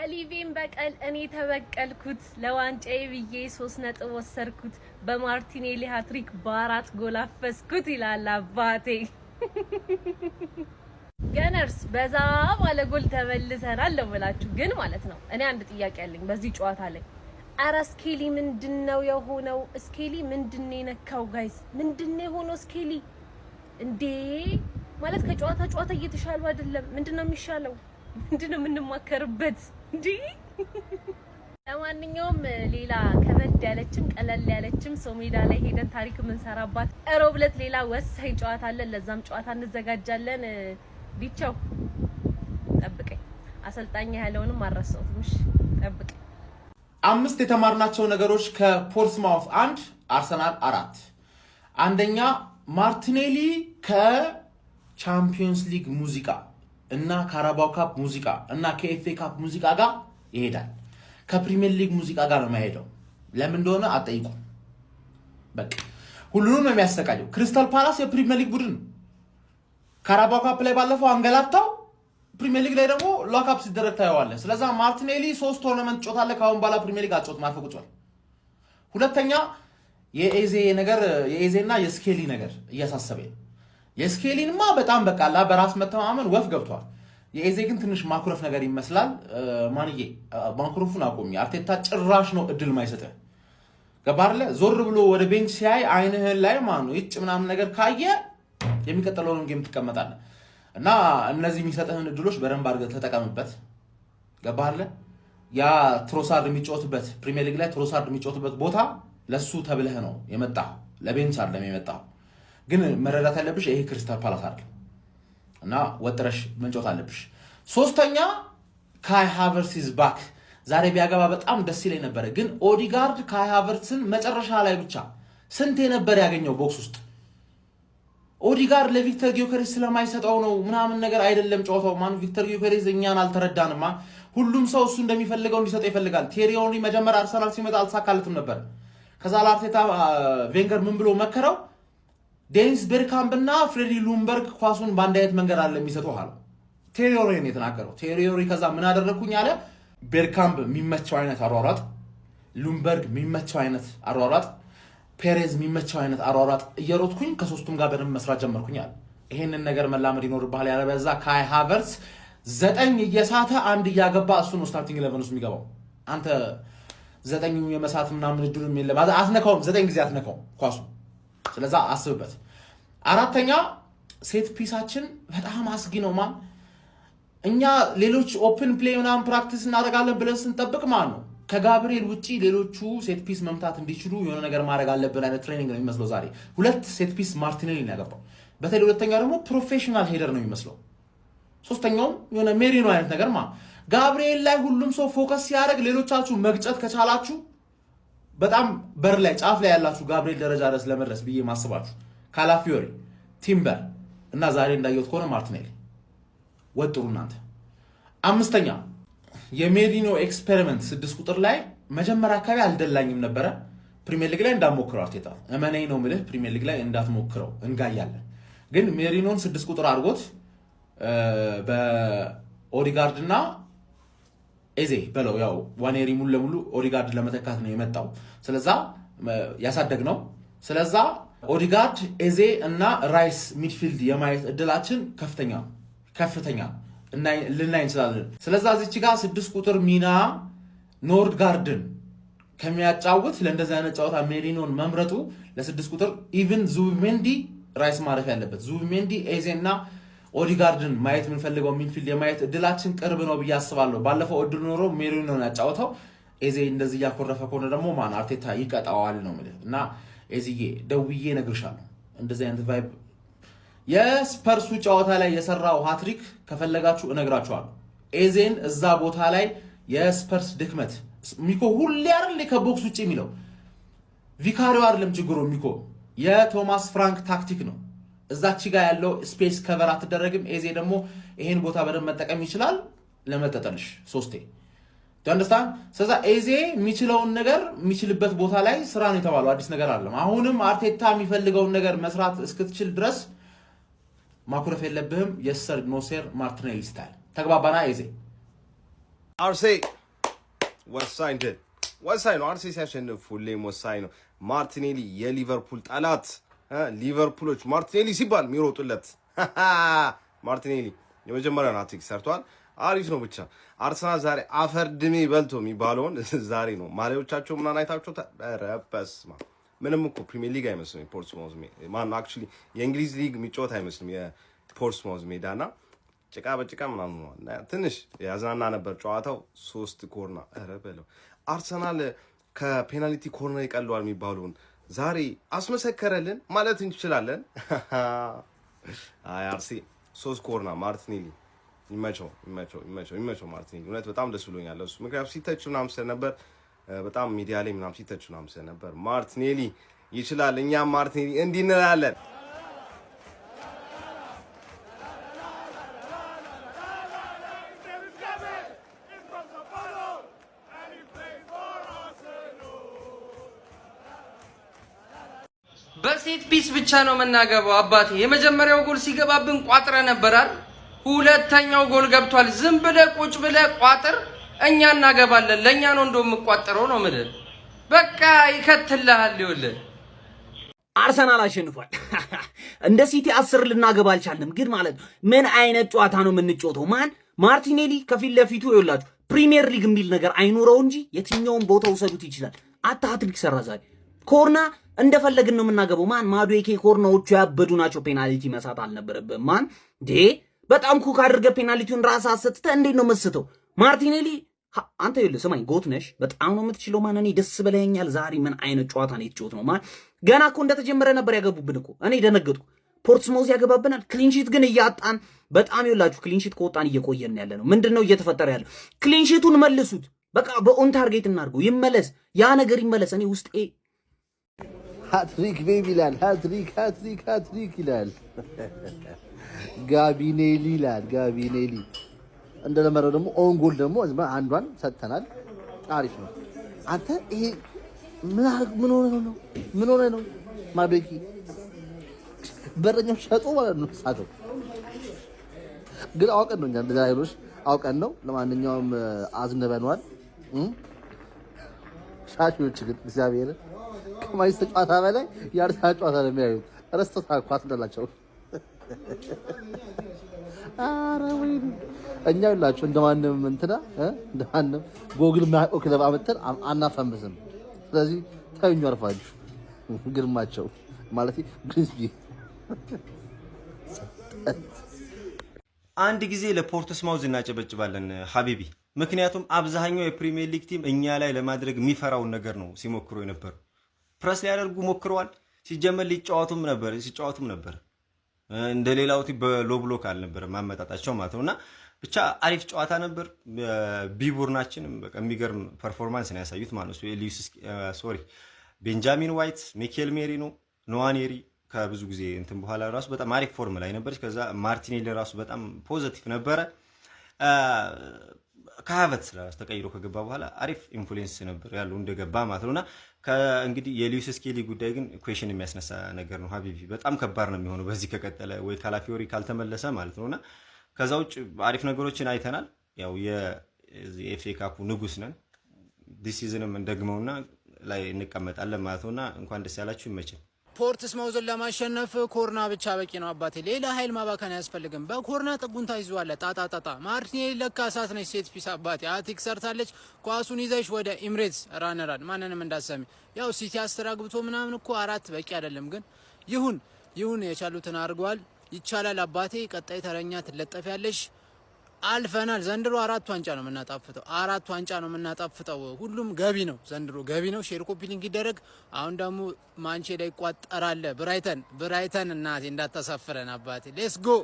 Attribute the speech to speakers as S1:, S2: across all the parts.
S1: አሊቪን በቀል እኔ ተበቀልኩት ለዋንጫዬ ብዬ 3 ነጥብ ወሰርኩት በማርቲኔሊ ሃትሪክ በ4 ጎል አፈስኩት ይላል አባቴ። ገነርስ በዛ ባለ ጎል ተመልሰናል ለምላችሁ ግን ማለት ነው። እኔ አንድ ጥያቄ አለኝ በዚህ ጨዋታ ላይ። አረ ስኬሊ ምንድነው የሆነው? ስኬሊ ምንድነው የነካው? ጋይስ ምንድነው የሆነው? ስኬሊ እንዴ ማለት ከጨዋታ ጨዋታ እየተሻለው አይደለም። ምንድነው የሚሻለው? ምንድነው የምንማከርበት እንዴ? ለማንኛውም ሌላ ከበድ ያለችም ቀለል ያለችም ሰው ሜዳ ላይ ሄደን ታሪክ የምንሰራባት ሮብ ዕለት ሌላ ወሳኝ ጨዋታ አለ። ለዛም ጨዋታ እንዘጋጃለን። ቢቻው ጠብቀኝ። አሰልጣኝ ያለውንም አረሳውም። እሺ ጠብቀኝ።
S2: 5 የተማርናቸው ነገሮች ከፖርትስማውት 1 አርሰናል 4። አንደኛ ማርቲኔሊ ከቻምፒየንስ ሊግ ሙዚቃ እና ካራባው ካፕ ሙዚቃ እና ከኤፍኤ ካፕ ሙዚቃ ጋር ይሄዳል። ከፕሪሚየር ሊግ ሙዚቃ ጋር ነው የማይሄደው። ለምን እንደሆነ አጠይቁ። በቃ ሁሉንም ነው የሚያሰቃየው። ክሪስታል ፓላስ የፕሪሚየር ሊግ ቡድን ነው። ካራባው ካፕ ላይ ባለፈው አንገላታው፣ ፕሪሚየር ሊግ ላይ ደግሞ ሎካፕ ሲደረግ ታየዋለህ። ስለዚህ ማርቲኔሊ 3 ቶርናመንት ጮታለ። ካሁን በኋላ ፕሪሚየር ሊግ አጮት ማፈቁ ጮል። ሁለተኛ የኤዜና የስኬሊ ነገር እያሳሰበኝ። የስኬሊንማ በጣም በቃላ በራስ መተማመን ወፍ ገብቷል። የኤዜ ግን ትንሽ ማኩረፍ ነገር ይመስላል። ማንዬ ማኩረፉን አቆሚ። አርቴታ ጭራሽ ነው እድል ማይሰጥህ። ገባርለ ዞር ብሎ ወደ ቤንች ሲያይ አይንህን ላይ ማኑ ይጭ ምናምን ነገር ካየ የሚቀጥለውን ጌም ትቀመጣለህ። እና እነዚህ የሚሰጥህን እድሎች በደንብ አድርገህ ተጠቀምበት። ገባርለ ያ ትሮሳርድ የሚጫወትበት ፕሪሚየር ሊግ ላይ ትሮሳርድ የሚጫወትበት ቦታ ለሱ ተብለህ ነው የመጣው፣ ለቤንች አይደለም የመጣው። ግን መረዳት ያለብሽ ይሄ ክሪስታል ፓላስ አይደለም እና ወጥረሽ መንጮት አለብሽ። ሶስተኛ ካይ ሃቨርትዝ ኢዝ ባክ። ዛሬ ቢያገባ በጣም ደስ ይለኝ ነበር፣ ግን ኦዲጋርድ ካይ ሃቨርትዝን መጨረሻ ላይ ብቻ ስንት ነበር ያገኘው ቦክስ ውስጥ። ኦዲጋርድ ለቪክተር ጊዮከሬስ ስለማይሰጠው ነው ምናምን ነገር አይደለም ጨዋታው። ማን ቪክተር ጊዮከሬስ እኛን አልተረዳንማ። ሁሉም ሰው እሱ እንደሚፈልገው እንዲሰጠው ይፈልጋል። ቴሪ ሄንሪ መጀመሪያ አርሰናል ሲመጣ አልተሳካለትም ነበር። ከዛ ለአርቴታ ቬንገር ምን ብሎ መከረው? ዴኒስ ቤርካምፕ እና ፍሬዲ ሉምበርግ ኳሱን በአንድ አይነት መንገድ አለ የሚሰጠው አለ። ቴሪ ሄንሪ ነው የተናገረው። ቴሪ ሄንሪ ከዛ ምን አደረኩኝ አለ? ቤርካምፕ የሚመቸው አይነት አሯሯጥ፣ ሉምበርግ የሚመቸው አይነት አሯሯጥ፣ ፔሬዝ የሚመቸው አይነት አሯሯጥ እየሮጥኩኝ ከሶስቱም ጋር በደንብ መስራት ጀመርኩኝ አለ። ይሄንን ነገር መላመድ ይኖርብሃል። ያለበዛ ካይ ሃቨርትዝ 9 እየሳተ 1 እያገባ እሱ ነው ስታርቲንግ 11 ውስጥ የሚገባው። አንተ 9 የመሳት ምናምን እድሉም የለም። አትነካውም፣ 9 ጊዜ አትነካውም ኳሱ። ስለዛ አስብበት። አራተኛ ሴት ፒሳችን በጣም አስጊ ነው። ማን እኛ ሌሎች ኦፕን ፕሌይ ምናምን ፕራክቲስ እናደርጋለን ብለን ስንጠብቅ ማን ነው ከጋብሪኤል ውጪ ሌሎቹ ሴት ፒስ መምታት እንዲችሉ የሆነ ነገር ማድረግ አለብን አይነት ትሬኒንግ ነው የሚመስለው። ዛሬ 2 ሴት ፒስ ማርቲኔሊ ነው ያገባው። በተለይ ሁለተኛው ደግሞ ፕሮፌሽናል ሄደር ነው የሚመስለው። ሶስተኛውም የሆነ ሜሪኖ አይነት ነገር ጋብሪኤል ላይ ሁሉም ሰው ፎከስ ሲያደርግ ሌሎቻችሁ መግጨት ከቻላችሁ በጣም በር ላይ ጫፍ ላይ ያላችሁ ጋብሪኤል ደረጃ ድረስ ለመድረስ ብዬ ማስባችሁ ካላፊዮሪ፣ ቲምበር እና ዛሬ እንዳየሁት ከሆነ ማርቲኔሊ ወጥሩ እናንተ። አምስተኛ የሜሪኖ ኤክስፔሪመንት 6 ቁጥር ላይ መጀመሪያ አካባቢ አልደላኝም ነበረ። ፕሪሚየር ሊግ ላይ እንዳትሞክረው አርቴታ እመነኝ ነው የምልህ። ፕሪሚየር ሊግ ላይ እንዳትሞክረው እንጋያለን። ግን ሜሪኖን 6 ቁጥር አድርጎት በኦዲጋርድ እና ኤዜ በለው ያው ዋኔሪ ሙሉ ለሙሉ ኦዲጋርድ ለመተካት ነው የመጣው። ስለዛ ያሳደግ ነው። ስለዛ ኦዲጋርድ፣ ኤዜ እና ራይስ ሚድፊልድ የማየት እድላችን ከፍተኛ ልናይ እንችላለን። ስለዛ እዚች ጋር 6 ቁጥር ሚና ኖርድጋርድን ከሚያጫውት ለእንደዚህ አይነት ጨዋታ ሜሪኖን መምረጡ ለ6 ቁጥር ኢቭን ዙቢሜንዲ ራይስ ማረፍ ያለበት ዙቢሜንዲ፣ ኤዜ እና ኦዲጋርድን ማየት የምንፈልገው ሚድፊልድ የማየት እድላችን ቅርብ ነው ብዬ አስባለሁ። ባለፈው እድል ኖሮ ሜሪኖን ያጫወተው ኤዜ እንደዚህ እያኮረፈ ከሆነ ደግሞ ማን አርቴታ ይቀጣዋል ነው ማለት እና ኤዚዬ ደውዬ እነግርሻለሁ። እንደዚህ አይነት ቫይብ የስፐርሱ ጨዋታ ላይ የሰራው ሃትሪክ ከፈለጋችሁ እነግራችኋለሁ። ኤዜን እዛ ቦታ ላይ የስፐርስ ድክመት ሚኮ ሁሌ አይደል ከቦክስ ውጪ የሚለው ቪካሪዮ አይደለም ችግሩ። ሚኮ የቶማስ ፍራንክ ታክቲክ ነው። እዛች ጋር ያለው ስፔስ ከቨር አትደረግም። ኤዜ ደግሞ ይሄን ቦታ በደንብ መጠቀም ይችላል። ለመጠጠልሽ 3 አንደርስታንድ። ስለዛ ኤዜ የሚችለውን ነገር የሚችልበት ቦታ ላይ ስራ ነው የተባለው። አዲስ ነገር አይደለም። አሁንም አርቴታ የሚፈልገውን ነገር መስራት እስክትችል ድረስ ማኩረፍ የለብህም። የሰር ኖሴር ማርቲኔሊ ስታይል ተግባባና ኤዜ
S3: አርሴ ወሳኝ ድል ወሳኝ ነው። አርሴ ሲያሸንፍ ሁሌም ወሳኝ ነው። ማርቲኔሊ የሊቨርፑል ጠላት ሊቨርፑሎች ማርቲኔሊ ሲባል የሚሮጡለት ማርቲኔሊ የመጀመሪያውን ሃትሪክ ሰርቷል። አሪፍ ነው። ብቻ አርሰናል ዛሬ አፈር ድሜ በልቶ የሚባለውን ዛሬ ነው። ማሊያዎቻቸው ምናምን አይታችሁ በስመ አብ ምንም እኮ ፕሪሚየር ሊግ አይመስልም። የፖርትስማውዝ ማን አክቹሊ የእንግሊዝ ሊግ የሚጫወት አይመስልም የፖርትስማውዝ ሜዳና ጭቃ በጭቃ ምናምን ነው። ትንሽ ያዝናና ነበር ጨዋታው። 3 ኮርና ኧረ በለው አርሰናል ከፔናልቲ ኮርነር ይቀለዋል የሚባለውን ዛሬ አስመሰከረልን ማለት እንችላለን። አይ አርሲ 3 ኮርና ማርቲኔሊ ይመቸው ማርቲኔሊ እውነት በጣም ደስ ብሎኛል። እሱ ምክንያቱም ሲተች ምናምን ስለነበር በጣም ሚዲያ ላይ ምናምን ሲተች ምናምን ስለነበር ማርቲኔሊ ይችላል። እኛም ማርቲኔሊ እንዲህ እንላለን።
S4: በሴት ፒስ ብቻ ነው መናገባው አባቴ። የመጀመሪያው ጎል ሲገባብን ቋጥረ ነበር አይደል? ሁለተኛው ጎል ገብቷል። ዝም ብለህ ቁጭ ብለህ ቋጥር፣ እኛ እናገባለን። ለኛ ነው እንደው የምቋጥረው ነው ምድር በቃ ይከትልሃል። ይኸውልህ
S5: አርሰናል አሸንፏል። እንደ ሲቲ 10 ልናገባ አልቻልንም፣ ግን ማለት ምን አይነት ጨዋታ ነው የምንጫወተው? ማርቲኔሊ ከፊት ለፊቱ ይኸውላችሁ ፕሪሚየር ሊግ የሚል ነገር አይኖረው እንጂ የትኛውን ቦታ ውሰዱት ይችላል። ሃትሪክ ሰራ ዛሬ። ኮርና እንደፈለግን ነው የምናገባው። ማዱዌኬ ኮርናዎቹ ያበዱ ናቸው። ፔናልቲ መሳት አልነበረብህም። በጣም ኩክ አድርገህ ፔናልቲውን ራስህ አሰጥተህ እንዴት ነው መስተው? ማርቲኔሊ አንተ ይኸውልህ ስማኝ፣ ጎት ነሽ፣ በጣም ነው የምትችለው። እኔ ደስ ብለኸኛል ዛሬ። ምን አይነት ጨዋታ ነው የተጫወት ነው? ገና እኮ እንደተጀመረ ነበር ያገቡብን እኮ። እኔ ደነገጥኩ። ፖርትስማውዝ ያገባብናል። ክሊንሺት ግን እያጣን በጣም ይኸውላችሁ፣ ክሊንሺት ከወጣን እየቆየን ያለ ነው። ምንድነው እየተፈጠረ ያለው? ክሊንሺቱን መልሱት። በቃ በኦን ታርጌት እናድርገው። ይመለስ፣ ያ ነገር ይመለስ። እኔ ውስጤ
S6: ሃትሪክ ቤቢ ይላል። ሃትሪክ ይላል። ጋቢኔሊ ይላል። ጋቢኔሊ እንደለመደው ደግሞ ኦን ጎል ደግሞ አንዷን ሰጥተናል። አሪፍ ነው። አንተ ይሄ ምን ሆነ ነው ማዶኪ በረኛው ሸጦ ማለት ነው ሳተው። ግን አውቀን ነው እኛ እንደዛ አይሮሽ አውቀን ነው። ለማንኛውም አዝነበናል። ሻጮች ግን እግዚአብሔር ከማይስ ጨዋታ በላይ የአርሰናል ጨዋታ ነው የሚያዩት። ረስተው ታኳት እንዳላቸው አረ ወይኔ እኛ ሁላችሁ እንደማንም እንትና እንደማንም ጎግል ማያውቀው ክለብ አመተን አናፈምስም። ስለዚህ ታዩኝ አርፋችሁ ግርማቸው ማለት ግሪስቢ
S7: አንድ ጊዜ ለፖርትስማውዝ እናጨበጭባለን ሀቢቢ። ምክንያቱም አብዛኛው የፕሪሚየር ሊግ ቲም እኛ ላይ ለማድረግ የሚፈራውን ነገር ነው ሲሞክሩ የነበሩ። ፕረስ ሊያደርጉ ሞክረዋል። ሲጀመር ሲጫወቱም ነበር እንደሌላው ቲም በሎ ብሎክ አልነበረ ማመጣጣቸው ማለት ነውና ብቻ አሪፍ ጨዋታ ነበር። ቢቡርናችንም በቃ የሚገርም ፐርፎርማንስ ነው ያሳዩት ማለት ነው። ቤንጃሚን ዋይት፣ ሚኬል ሜሪኖ፣ ኖዋኔሪ ከብዙ ጊዜ እንትን በኋላ ራሱ በጣም አሪፍ ፎርም ላይ ነበርች። ከዛ ማርቲኔሊ ራሱ በጣም ፖዚቲቭ ነበረ። ከሀቨርትዝ ራሱ ተቀይሮ ከገባ በኋላ አሪፍ ኢንፍሉዌንስ ነበር ያለው እንደገባ ማለት ነውና እንግዲህ የሉዊስ ስኬሊ ጉዳይ ግን ኩዌሽን የሚያስነሳ ነገር ነው ሀቢቢ። በጣም ከባድ ነው የሚሆነው በዚህ ከቀጠለ ወይ ካላፊዮሪ ካልተመለሰ ማለት ነውና ከዛ ውጭ አሪፍ ነገሮችን አይተናል። ያው የኤፍኤ ካፑ ንጉስ ነን። ዲስ ሲዝንም እንደግመውና ላይ እንቀመጣለን ማለት ነውና እንኳን ደስ ያላችሁ ይመችል።
S8: ፖርትስማውዝን ለማሸነፍ ኮርና ብቻ በቂ ነው አባቴ። ሌላ ኃይል ማባከን አያስፈልግም። በኮርና ጥጉን ታይዟለ ጣጣጣጣ። ማርቲኔሊ ለካ እሳት ነች ሴት ፒስ አባቴ። ሃትሪክ ሰርታለች። ኳሱን ይዘሽ ወደ ኢምሬትስ ራነራል ማንንም እንዳሰሚ። ያው ሲቲ አስተራግብቶ ምናምን እኮ 4 በቂ አይደለም፣ ግን ይሁን የቻሉትን አድርገዋል። ይቻላል አባቴ። ቀጣይ ተረኛ ትለጠፊያለሽ። አልፈናል። ዘንድሮ 4 ዋንጫ ነው የምናጣፍጠው። ሁሉም ገቢ ነው ዘንድሮ ገቢ ነው። ሼር ኮፒ ሊንክ ይደረግ። አሁን ደግሞ ማንቼ ላይ ይቋጠራል። ብራይተን እናቴ እንዳታሳፍረን አባቴ። ሌትስ ጎ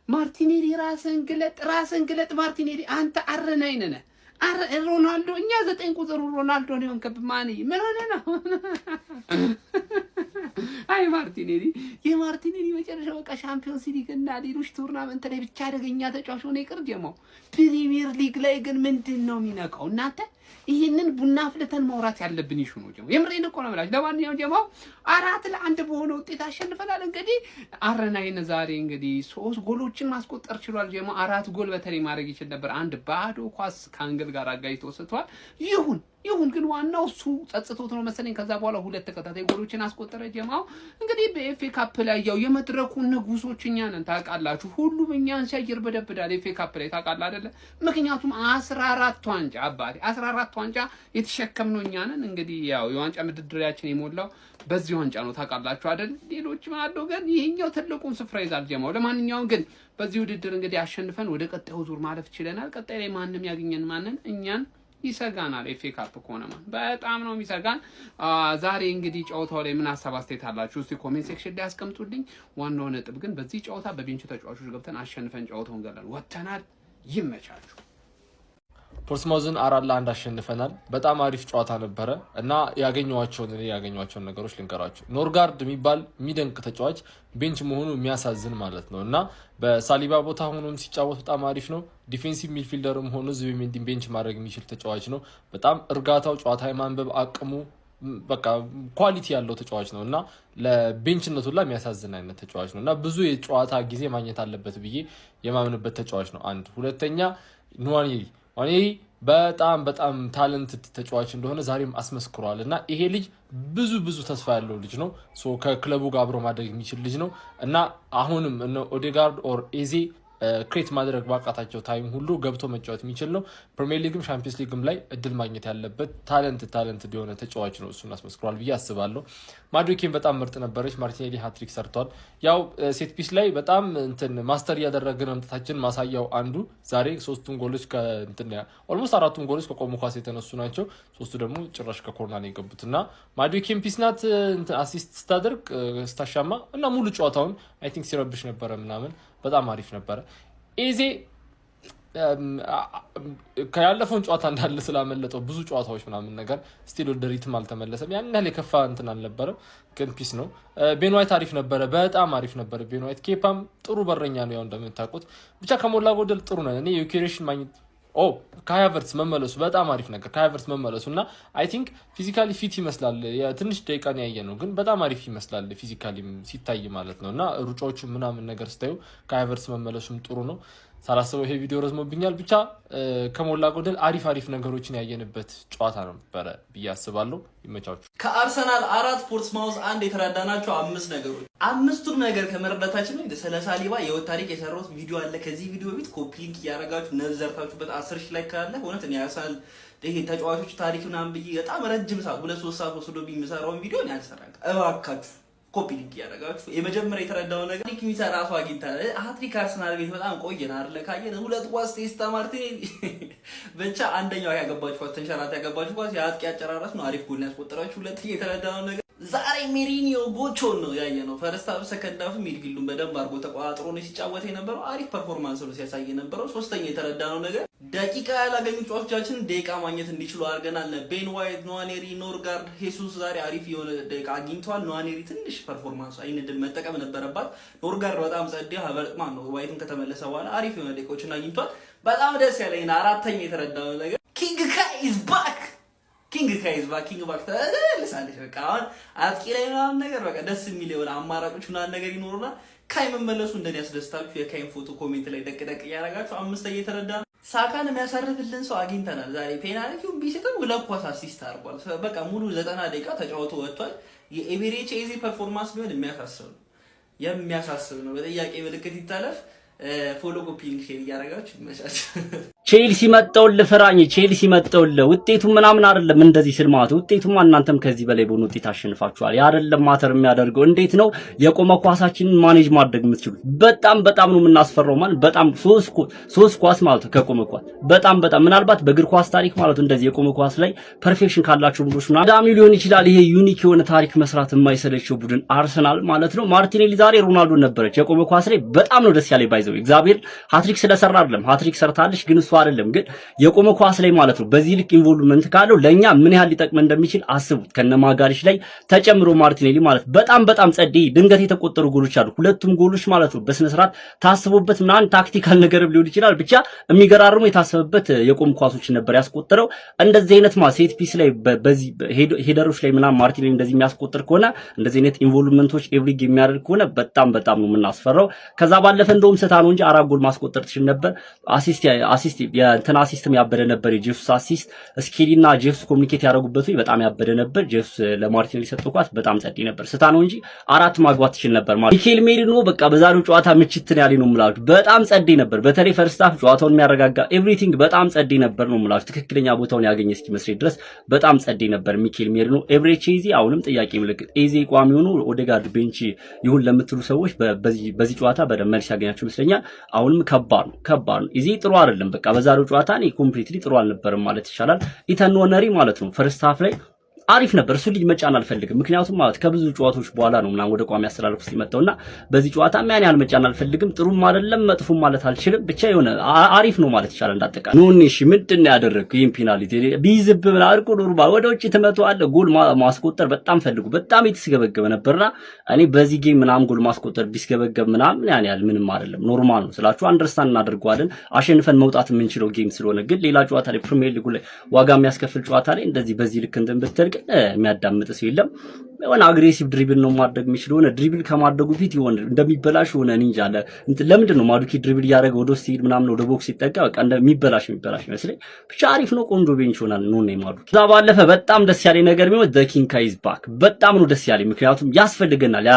S9: ማርቲኔሊ ራስን ግለጥ ማርቲኔሊ አንተ አረናይነ ነህ። ሮናልዶ እኛ 9 ቁጥሩ ሮናልዶ ነው የሆንከብ። ማንዬ ምን ሆነ ነው? አይ ማርቲኔሊ የማርቲኔሊ መጨረሻ በቃ ሻምፒዮንስ ሊግ እና ሌሎች ቱርናመንት ላይ ብቻ አደገኛ ተጫዋች ሆነ ይቅር። ደግሞ ፕሪሚየር ሊግ ላይ ግን ምንድን ነው የሚነካው? እናንተ ይህንን ቡና አፍልተን ማውራት ያለብን ይሹ ነው ጀማው። የምሬን እኮ ነው የምላችሁ። ለማንኛውም ጀማው 4-1 በሆነ ውጤት አሸንፈናል። እንግዲህ አረናይን ዛሬ እንግዲህ 3 ጎሎችን ማስቆጠር ችሏል ጀማው። 4 ጎል በተለይ ማድረግ ይችል ነበር። አንድ ባዶ ኳስ ከአንግል ጋር አጋይቶ ወስቷል። ይሁን ግን ዋናው እሱ ጸጽቶት ነው መሰለኝ። ከዛ በኋላ 2 ተከታታይ ጎሎችን አስቆጠረ ጀማው። እንግዲህ በኤፍኤ ካፕ ላይ ያው የመድረኩ ንጉሶች እኛ ነን ታውቃላችሁ። ሁሉም እኛን ሲያየር በደብዳል ኤፍኤ ካፕ ላይ ታውቃላ አይደለ? ምክንያቱም 14 ዋንጫ አባቴ 14 ዋንጫ የተሸከምነው እኛ ነን። እንግዲህ ያው የዋንጫ ምድድሪያችን የሞላው በዚህ ዋንጫ ነው ታውቃላችሁ አይደል? ሌሎች ማለት ግን ይሄኛው ትልቁን ስፍራ ይዛል ጀማው። ለማንኛውም ግን በዚህ ውድድር እንግዲህ አሸንፈን ወደ ቀጣዩ ዙር ማለፍ ችለናል። ቀጣይ ላይ ማንም ያገኘን ማንን እኛን ይሰጋናል። ኤፍኤ ካፕ ከሆነ በጣም ነው የሚሰጋን። ዛሬ እንግዲህ ጨዋታው ላይ ምን ሀሳብ አስተያየት አላችሁ? እስቲ ኮሜንት ሴክሽን ላይ አስቀምጡልኝ። ዋናው ነጥብ ግን በዚህ ጨዋታ በቤንች ተጫዋቾች ገብተን አሸንፈን ጨዋታውን ገለን ወጥተናል። ይመቻችሁ።
S10: ፖርትስማውዝን 4-1 አሸንፈናል። በጣም አሪፍ ጨዋታ ነበረ እና ያገኘኋቸውን ነገሮች ልንገራችሁ። ኖርጋርድ የሚባል የሚደንቅ ተጫዋች ቤንች መሆኑ የሚያሳዝን ማለት ነው እና በሳሊባ ቦታ ሆኖም ሲጫወት በጣም አሪፍ ነው። ዲፌንሲቭ ሚድፊልደርም ሆኖ ዙቢሜንዲን ቤንች ማድረግ የሚችል ተጫዋች ነው። በጣም እርጋታው፣ ጨዋታ የማንበብ አቅሙ በቃ ኳሊቲ ያለው ተጫዋች ነው እና ለቤንችነቱ ላይ የሚያሳዝን አይነት ተጫዋች ነው እና ብዙ የጨዋታ ጊዜ ማግኘት አለበት ብዬ የማምንበት ተጫዋች ነው። አንድ ሁለተኛ ንዋኔሪ በጣም ታለንት ተጫዋች እንደሆነ ዛሬም አስመስክሯል እና ይሄ ልጅ ብዙ ተስፋ ያለው ልጅ ነው። ከክለቡ ጋር አብሮ ማድረግ የሚችል ልጅ ነው እና አሁንም ኦዴጋርድ ኦር ኤዜ ክሬት ማድረግ ባቃታቸው ታይም ሁሉ ገብቶ መጫወት የሚችል ነው። ፕሪሚየር ሊግም ቻምፒየንስ ሊግም ላይ እድል ማግኘት ያለበት ታለንት የሆነ ተጫዋች ነው። እሱን አስመስክሯል ብዬ አስባለሁ። ማዱኬም በጣም ምርጥ ነበረች። ማርቲኔሊ ሃትሪክ ሰርቷል። ያው ሴት ፒስ ላይ በጣም ማስተር እያደረግን መምጣታችን ማሳያው አንዱ ዛሬ 3ቱን ጎሎች ኦልሞስት 4ቱን ጎሎች ከቆሙ ኳስ የተነሱ ናቸው። 3ቱ ደግሞ ጭራሽ ከኮርና ነው የገቡት እና ማዱኬም ፒስ ናት አሲስት ስታደርግ ስታሻማ እና ሙሉ ጨዋታውን አይ ቲንክ ሲረብሽ ነበረ ምናምን በጣም አሪፍ ነበረ። ኤዜ ከያለፈውን ጨዋታ እንዳለ ስላመለጠው ብዙ ጨዋታዎች ምናምን ነገር ስቲል ወደ ሪትም አልተመለሰም። ያን ያህል የከፋ አልነበረም፣ ግን ፒስ ነው። ቤን ዋይት አሪፍ ነበረ፣ በጣም አሪፍ ነበረ ቤን ዋይት። ኬፓም ጥሩ በረኛ ነው ያው እንደምታውቁት። ብቻ ከሞላ ጎደል ጥሩ ነው። እኔ የዩኬሬሽን ማግኘት ከሃቨርትስ መመለሱ በጣም አሪፍ ነገር። ከሃቨርትስ መመለሱ እና አይ ቲንክ ፊዚካሊ ፊት ይመስላል። የትንሽ ደቂቃ ነው ያየ ነው፣ ግን በጣም አሪፍ ይመስላል ፊዚካሊ ሲታይ ማለት ነው እና ሩጫዎቹ ምናምን ነገር ስታዩ ከሃቨርትስ መመለሱም ጥሩ ነው። ሳላስበው ይሄ ቪዲዮ ረዝሞብኛል። ብቻ ከሞላ ጎደል አሪፍ ነገሮችን ያየንበት ጨዋታ ነበረ ብዬ አስባለሁ። ይመቻችሁ።
S11: ከአርሰናል 4 ፖርትስማውዝ 1 የተረዳናቸው 5 ነገሮች። 5ቱም ነገር ከመረዳታችን ነው ስለ ሳሊባ የወት ታሪክ የሰራሁት ቪዲዮ አለ። ከዚህ ቪዲዮ በፊት ኮፒ ሊንክ እያደረጋችሁ ነዘርታችሁበት 10 ሺህ ላይ ካለ እውነት እኔ አርሰናል ይሄ ተጫዋቾች ታሪክ ምናምን ብዬ በጣም ረጅም ሰዓት 2-3 ሰዓት ወስዶብኝ የምሰራውን ቪዲዮ እኔ አልሰራም። እባካችሁ ኮፒ ሊንክ ያደረጋችሁ። የመጀመሪያ የተረዳው ነገር ሃትሪክ የሚሰራ ሰው አግኝተናል። ሃትሪክ አርሰናል ቤት በጣም ቆየን አይደለ? ካየን 2 ኳስ ቴስታ ማርቲኔሊ ብቻ አንደኛው ያገባችሁ ኳስ ተንሸራታ ያገባችሁ ኳስ የአጥቂ አጨራረስ ነው። አሪፍ ጎል ያስቆጠራችሁ። ሁለተኛ የተረዳው ነገር ዛሬ ሜሪኒዮ ጎቾን ነው ያየነው። ፈርስት ሃፍ ሰከንድ ሃፍ ሚድፊልዱን በደንብ አድርጎ ተቋጥሮ ነው ሲጫወት የነበረው። አሪፍ ፐርፎርማንስ ነው ሲያሳይ የነበረው። ሶስተኛ የተረዳው ነገር ደቂቃ ያላገኙ ተጫዋቾቻችን ደቂቃ ማግኘት እንዲችሉ አድርገናል። ቤን ዋይት፣ ኖዋኔሪ፣ ኖርጋርድ፣ ሄሱስ ዛሬ አሪፍ የሆነ ደቂቃ አግኝተዋል። ኖዋኔሪ ትንሽ ፐርፎርማንስ አይንድል መጠቀም ነበረባት። ኖርጋርድ በጣም ጸዴ ሀበርጥማን ነው ዋይትም ከተመለሰ በኋላ አሪፍ የሆነ ደቂቃዎችን አግኝቷል። በጣም ደስ ያለኝ አራተኛ የተረዳው ነገር ኪንግ ካይ ኢዝ ባክ ኪንግ ባክ ተልሳለች። በቃ አሁን አጥቂ ላይ ምናምን ነገር በቃ ደስ የሚል የሆነ አማራጮች ምናምን ነገር ይኖሩና ካይ መመለሱ እንደኔ ያስደስታችሁ የካይን ፎቶ ኮሜንት ላይ ደቅደቅ እያደረጋችሁ። አምስተኛ የተረዳ ሳካን የሚያሳርፍልን ሰው አግኝተናል። ዛሬ ፔናልቲውን ቢሰጥም 2 ኳስ አሲስት አድርጓል። በቃ ሙሉ 90 ደቂቃ ተጫውቶ ወጥቷል። የኤቨሬጅ ኤዚ ፐርፎርማንስ ቢሆን የሚያሳስብ ነው። በጥያቄ ምልክት ይታለፍ። ፎሎ ኮፒ ሊንክ ሼር እያደረጋችሁ ይመቻችሁ።
S5: ቼልሲ መጣውል ፍራኝ ቼልሲ መጣውል ውጤቱ ምናምን አይደለም እንደዚህ ስል ማለት ውጤቱማ እናንተም ከዚህ በላይ በሆነ ውጤት አሸንፋችኋል። ያ አይደለም ማተር የሚያደርገው እንዴት ነው የቆመ ኳሳችንን ማኔጅ ማድረግ የምትችሉት። በጣም ነው የምናስፈራው ማለት በጣም ሶስት ኳስ ማለት ከቆመ ኳስ በጣም ምናልባት በእግር ኳስ ታሪክ ማለት እንደዚህ የቆመ ኳስ ላይ ፐርፌክሽን ካላችሁ ቡድኖች እና ዳሚ ሊሆን ይችላል። ይሄ ዩኒክ የሆነ ታሪክ መስራት የማይሰለቸው ቡድን አርሰናል ማለት ነው። ማርቲኔሊ ዛሬ ሮናልዶ ነበረች የቆመ ኳስ ላይ በጣም ነው ደስ ያለኝ። ባይዘው እግዚአብሔር ሃትሪክ ስለሰራ አይደለም ሃትሪክ ሰርታለች፣ ግን እሷ
S12: እሱ አይደለም ግን የቆመ ኳስ ላይ ማለት ነው በዚህ ልክ ኢንቮልቭመንት ካለው ለኛ ምን ያህል ሊጠቅመን እንደሚችል አስቡት። ከነማጋሪሽ ላይ ተጨምሮ ማርቲኔሊ ማለት በጣም ጸደይ ድንገት የተቆጠሩ ጎሎች አሉ። ሁለቱም ጎሎች ማለት ነው በስነ ስርዓት ታስቦበት ምናምን ታክቲካል ነገር ሊሆን ይችላል ብቻ የሚገራርሙ የታሰበበት የቆሙ ኳሶች ነበር ያስቆጠረው። እንደዚህ አይነት ሴት ፒስ ላይ በዚህ ሄደሮች ላይ ምናምን ማርቲኔሊ እንደዚህ የሚያስቆጥር ከሆነ እንደዚህ አይነት ኢንቮልቭመንቶች ኤቭሪ ጌም የሚያደርግ ከሆነ በጣም ነው የምናስፈራው። ከዛ ባለፈ እንደውም ስታ ነው እንጂ 4 ጎል ማስቆጠር ትችል ነበር። አሲስት የእንትና ሲስተም ያበደ ነበር። የጄሱስ አሲስት ስኬሊና ጄሱስ ኮሙኒኬት ያደረጉበት ወይ በጣም ያበደ ነበር። ጄሱስ ለማርቲኔሊ ሰጠው ኳስ በጣም ጸዴ ነበር። ስታ ነው እንጂ 4 ማግባት ትችል ነበር። ሚኬል ሜሪኖ በቃ በዛሬው ጨዋታ ምችትን ያለ ነው የምላችሁ። በጣም ጸዴ ነበር። በተለይ ፈርስት ሃፍ ጨዋታውን የሚያረጋጋ ኤቭሪቲንግ በጣም ጸዴ ነበር ነው የምላችሁ። ትክክለኛ ቦታውን ያገኘ እስኪመስል ድረስ በጣም ጸዴ ነበር ሚኬል ሜሪኖ። ኤቨሬቺ ኤዜ አሁንም ጥያቄ ምልክት። ኤዜ ቋሚ ሆኖ ኦዴጋርድ ቤንች ይሁን ለምትሉ ሰዎች በዚህ ጨዋታ በደንብ መልስ ያገኛችሁ ይመስለኛል። አሁንም ከባድ ነው። ኤዜ ጥሩ አይደለም። በቃ በዛሬው ጨዋታ እኔ ኮምፕሊትሊ ጥሩ አልነበረም ማለት ይቻላል። ኢተን ኖነሪ ማለት ነው ፈርስት ሃፍ ላይ አሪፍ ነበር። እሱ ልጅ መጫን አልፈልግም። ምክንያቱም ማለት ከብዙ ጨዋታዎች በኋላ ነው ምናምን ወደ ቋሚ አስተላለፍ ውስጥ የመጣውና በዚህ ጨዋታ ያን ያህል መጫን አልፈልግም። ጥሩም አይደለም መጥፎም ማለት አልችልም። ብቻ የሆነ አሪፍ ነው ማለት ይቻላል እንዳጠቃላይ። ኑኔሽ ምንድነው ያደረግኩ? ይሄን ፔናልቲ ቢዝብ ብላ አርቆ ኖርማል ወደ ውጪ ተመቷል። ጎል ማስቆጠር በጣም ፈልጉ። በጣም የተስገበገበ ነበርና እኔ በዚህ ጌም ምናምን ጎል ማስቆጠር ቢስገበገብ ምናምን ያን ያህል ምንም አይደለም ኖርማል ነው ስላችሁ አንደርስታንድ እናደርገዋለን። አሸንፈን መውጣት የምንችለው ጌም ስለሆነ ግን ሌላ ጨዋታ ላይ ፕሪሚየር ሊግ ላይ ዋጋ የሚያስከፍል ጨዋታ ላይ እንደዚህ በዚህ ልክ እንደምትልቅ የሚያዳምጥ ሰው የለም። የሆነ አግሬሲቭ ድሪብል ነው ማድረግ የሚችለው። ሆነ ድሪብል ከማድረጉ ፊት ይሆን እንደሚበላሽ ሆነ ኒንጃ አለ። ለምንድን ነው ማዱኪ ድሪብል ያደረገ ወደ ውስጥ ሲሄድ ምናምን ወደ ቦክስ ሲጠጋ በቃ እንደሚበላሽ ይመስለኝ። ብቻ አሪፍ ነው፣ ቆንጆ ቤንች ሆናል ነው ማዱኪ። ከዛ ባለፈ በጣም ደስ ያለኝ ነገር ቢሆን ዘ ኪንግ ካይ ኢዝ ባክ። በጣም ነው ደስ ያለኝ፣ ምክንያቱም ያስፈልገናል።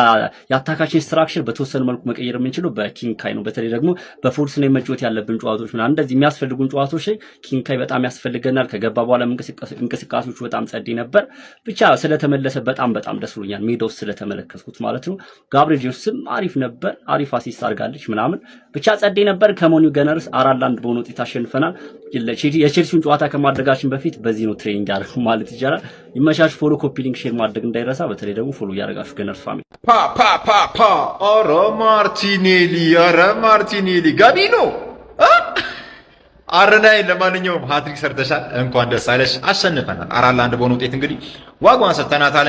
S12: የአታካችን ስትራክቸር በተወሰነ መልኩ መቀየር የምንችለው በኪንግ ካይ ነው። በተለይ ደግሞ በፎርስ ነው መጫወት ያለብን ጨዋታዎች ምናምን እንደዚህ የሚያስፈልጉን ጨዋታዎች ላይ ኪንግ ካይ በጣም ያስፈልገናል። ከገባ በኋላ እንቅስቃሴዎች በጣም ጸዴ ነበር። ብቻ ስለተመለሰ በጣም ደስ ብሎኛል። ሜዳው ስለተመለከትኩት ማለት ነው። ጋብሪኤል ጄሱስም አሪፍ ነበር። አሪፍ አሲስት አድርጋለች ምናምን ብቻ ጸዴ ነበር። ከሞኒው ገነርስ 4-1 በሆነ ውጤት አሸንፈናል። የቼልሲውን ጨዋታ ከማድረጋችን በፊት በዚህ ነው ትሬኒንግ ያደረኩ ማለት ይቻላል። ይመሻሽ። ፎሎ፣ ኮፒ ሊንክ፣ ሼር ማድረግ እንዳይረሳ። በተለይ ደግሞ ፎሎ ያደርጋችሁ ገነርስ ፋሚሊ።
S13: ኧረ ማርቲኔሊ ገቢ ነው አረናይ። ለማንኛውም ሃትሪክ ሰርተሻል፣ እንኳን ደስ አለሽ። አሸንፈናል 4-1 በሆነ ውጤት እንግዲህ ዋጋዋን ሰጥተናታል።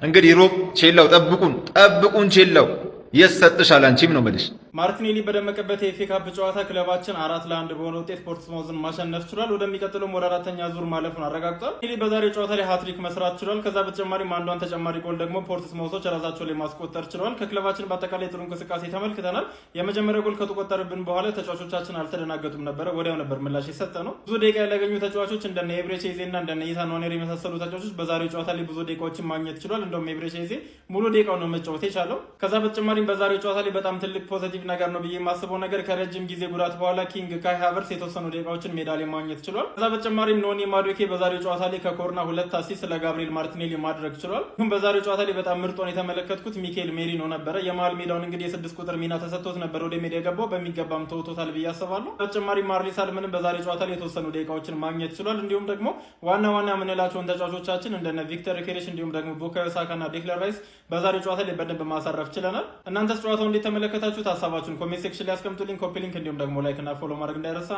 S13: እንግዲህ ሮብ ቼላው ጠብቁን ቼላው የሰጥሻል አንቺም ነው መልሽ።
S14: ማርቲኔሊ በደመቀበት የኤፍኤ ካፕ ጨዋታ ክለባችን 4-1 በሆነ ውጤት ፖርትስማውዝን ማሸነፍ ችሏል። ወደሚቀጥለውም ወደ 4ኛ ዙር ማለፉን አረጋግጧል። ኔሊ በዛሬው ጨዋታ ላይ ሃትሪክ መስራት ችሏል። ከዛ በተጨማሪም አንዷን ተጨማሪ ጎል ደግሞ ፖርትስማውዞች ራሳቸው ላይ ማስቆጠር ችሏል። ከክለባችን በአጠቃላይ ጥሩ እንቅስቃሴ ተመልክተናል። የመጀመሪያው ጎል ከተቆጠረብን በኋላ ተጫዋቾቻችን አልተደናገጡም ነበረ፣ ወዲያው ነበር ምላሽ የሰጠ ነው። ብዙ ደቂቃ ያላገኙ ተጫዋቾች እንደነ ኤቨሬቺ ኤዜ እና እንደነ ኢታን ንዋኔሪ የመሳሰሉ ተጫዋቾች በዛሬው ጨዋታ ላይ ብዙ ደቂቃዎችን ማግኘት ችሏል። እንደውም ኤቨሬቺ ኤዜ ሙሉ ደቂቃው ነው መጫወት የቻለው። ከዛ በተጨማሪም በዛሬው ጨዋታ ላይ በጣም ትልቅ ፖዚቲቭ ነገር ነው ብዬ የማስበው ነገር ከረጅም ጊዜ ጉዳት በኋላ ኪንግ ካይ ሃቨርትስ የተወሰኑ ደቂቃዎችን ሜዳ ላይ ማግኘት ችሏል። ከዛ በተጨማሪም ኖኒ ማዱኬ በዛሬው ጨዋታ ላይ ከኮርና 2 አሲስት ለጋብሪኤል ማርቲኔሊ ማድረግ ችሏል። ግን በዛሬው ጨዋታ ላይ በጣም ምርጥ ሆኖ የተመለከትኩት ሚኬል ሜሪኖ ነበረ። የመሃል ሜዳውን እንግዲህ የ6 ቁጥር ሚና ተሰጥቶት ነበር ወደ ሜዳ የገባው፣ በሚገባም ተውቶታል ብዬ አስባለሁ። በተጨማሪም ማርሊ ሳልመንም በዛሬው ጨዋታ ላይ የተወሰኑ ደቂቃዎችን ማግኘት ችሏል። እንዲሁም ደግሞ ዋና የምንላቸውን ተጫዋቾቻችን እንደነ ቪክተር ኬሬሽ እንዲሁም ደግሞ ቡካዮ ሳካና ዴክላን ራይስ በዛሬው ጨዋታ ላይ በደንብ ማሳረፍ ችለናል። እናንተስ ጨዋታው እንዴት ተመለከታችሁት? ሀሳባችሁን ኮሜንት ሴክሽን ላይ አስቀምጡልኝ። ኮፒ ሊንክ እንዲሁም ደግሞ ላይክ እና ፎሎ ማድረግ እንዳይረሳ።